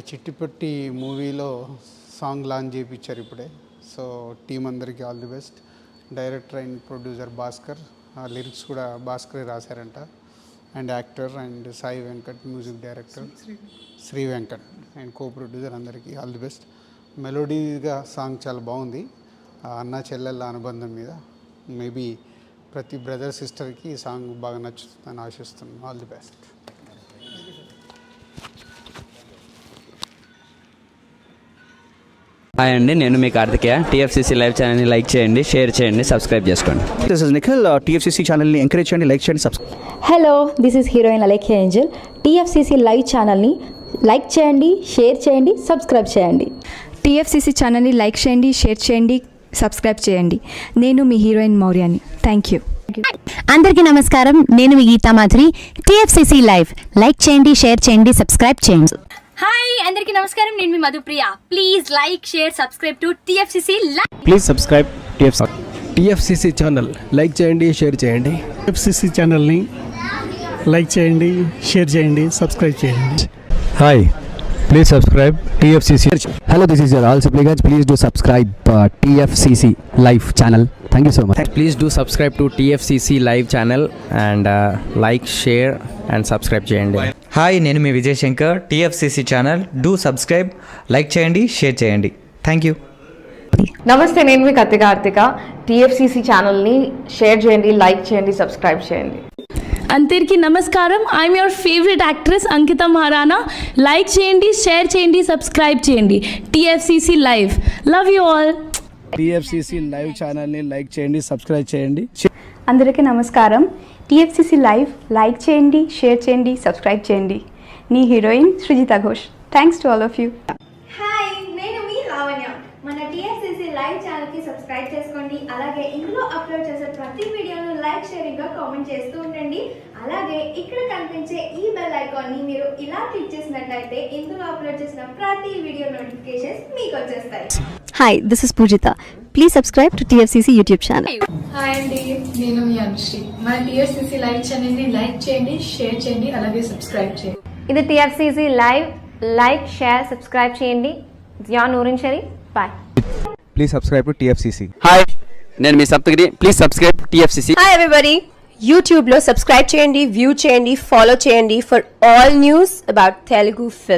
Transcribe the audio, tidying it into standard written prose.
చిట్టిపట్టి మూవీలో song launch చేయించారు ఇప్పుడే. సో టీం అందరికీ all the best. Director and producer Bhaskar, lyrics కూడా భాస్కరే రాశారంట. And actor and Sai Venkat, music director Shri Venkat and co producer, అందరికీ ఆల్ ది బెస్ట్. మెలోడీగా సాంగ్ చాలా బాగుంది. అన్న చెల్లెళ్ళ అనుబంధం మీద మేబీ ప్రతి బ్రదర్ సిస్టర్కి ఈ సాంగ్ బాగా నచ్చుతుందని ఆశిస్తున్నాను. All the best. హాయ్ అండి, నేను మీ కార్తికేయ. టీఎఫ్సీసీ లైవ్ ఛానల్ని లైక్ చేయండి, షేర్ చేయండి, సబ్స్క్రైబ్ చేసుకోండి. This is Nikhil. టీఎఫ్సీసీ ఛానల్ని ఎంకరేజ్ చేయండి, లైక్ చేయండి, subscribe. Hello, this is heroine Alekhya Angel. TFCC live ఛానల్ని లైక్ చేయండి, షేర్ చేయండి, సబ్స్క్రైబ్ చేయండి. టీఎఫ్సీసీ ఛానల్ని లైక్ చేయండి, షేర్ చేయండి, సబ్స్క్రైబ్ చేయండి. నేను మీ హీరోయిన్ మౌర్యాని. Thank you. అందరికీ నమస్కారం, నేను మీ Geetha Madhuri. TFCC live like చేయండి, షేర్ చేయండి, సబ్స్క్రైబ్ చేయండి. హాయ్ అందరికీ నమస్కారం, నేను మీ Madhupriya. Please like, share, subscribe to TFCC live. Please subscribe TFCC channel. Like చేయండి, షేర్ చేయండి. టీఎఫ్సీసీ ఛానల్ని లైక్ చేయండి, షేర్ చేయండి, సబ్స్క్రైబ్ చేయండి. Hi, please subscribe TFCC. Hello, this is your all supplicants. Please do subscribe TFCC live channel. Thank you so much. Please do subscribe to TFCC live channel and like, share and subscribe చేయండి. Hi, నేను మీ Vijay Shankar. TFCC channel do subscribe, like చేయండి, share చేయండి. Thank you. నమస్తే, నేను మీ Karthika. TFCC ఛానల్ని share చేయండి, లైక్ చేయండి, సబ్స్క్రైబ్ చేయండి. అందరికీ నమస్కారం. I'm your favourite actress Ankita Maharana. Like చేయండి, షేర్ చేయండి, సబ్స్క్రైబ్ చేయండి. TFCC live. Love you all. TFCC live ఛానల్ని లైక్ చేయండి, సబ్స్క్రైబ్ చేయండి. అందరికీ నమస్కారం. టీఎఫ్సీసీ లైవ్ లైక్ చేయండి, షేర్ చేయండి, సబ్స్క్రైబ్ చేయండి. నీ heroine Srujitha Ghosh. Thanks to all of you. Hi, నేను మీ లావణ్య. మన టీఎఫ్సీసీ లైవ్ ఛానల్కి సబ్స్క్రైబ్ చేసుకోండి. అలాగే ఇందులో అప్లోడ్ చేసే ప్రతి వీడియోను లైక్, షేరింగ్గా కామెంట్ చేస్తూ ఉండండి. అలాగే ఇక్కడ కనిపించే ఈ బెల్ ఐకాన్ని మీరు ఇలా క్లిక్ చేసినట్లయితే ఇందులో అప్లోడ్ చేసిన ప్రతి వీడియో నోటిఫికేషన్స్ మీకు వచ్చేస్తాయి. Hi, this is Poojitha. Please subscribe to TFCC YouTube channel. Hi అండి, నేను మీ అనుశ్రీ. మన టీఎఫ్సీసీ లైవ్ ఛానల్ని లైక్ చేయండి, షేర్ చేయండి, అలాగే సబ్స్క్రైబ్ చేయండి. ఇది TFCC live. Like, share, subscribe చేయండి. Jiya Noorin Sharif. Bye. Please subscribe to TFCC. Hi, నేను మీ Saptagiri. Please subscribe TFCC. Hi everybody, యూట్యూబ్లో సబ్స్క్రైబ్ చేయండి, వ్యూ చేయండి, ఫాలో చేయండి for all news about Telugu film.